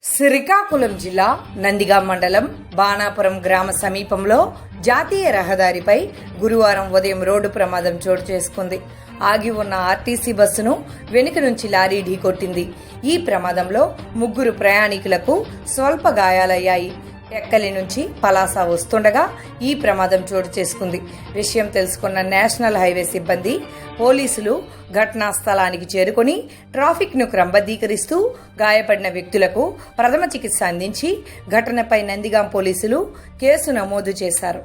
శ్రీకాకుళం జిల్లా నందిగాం మండలం బాణాపురం గ్రామ సమీపంలో జాతీయ రహదారిపై గురువారం ఉదయం రోడ్డు ప్రమాదం చోటు చేసుకుంది. ఆగి ఉన్న ఆర్టీసీ బస్సును వెనుక నుంచి లారీ ఢీకొట్టింది. ఈ ప్రమాదంలో 3 ప్రయాణికులకు స్వల్ప గాయాలయ్యాయి. టెక్కలి నుంచి పలాస వస్తుండగా ఈ ప్రమాదం చోటు చేసుకుంది. విషయం తెలుసుకున్న నేషనల్ హైవే సిబ్బంది, పోలీసులు ఘటనా స్థలానికి చేరుకుని ట్రాఫిక్ ను క్రమబద్ధీకరిస్తూ గాయపడిన వ్యక్తులకు ప్రథమ చికిత్స అందించి ఘటనపై నందిగాం పోలీసులు కేసు నమోదు చేశారు.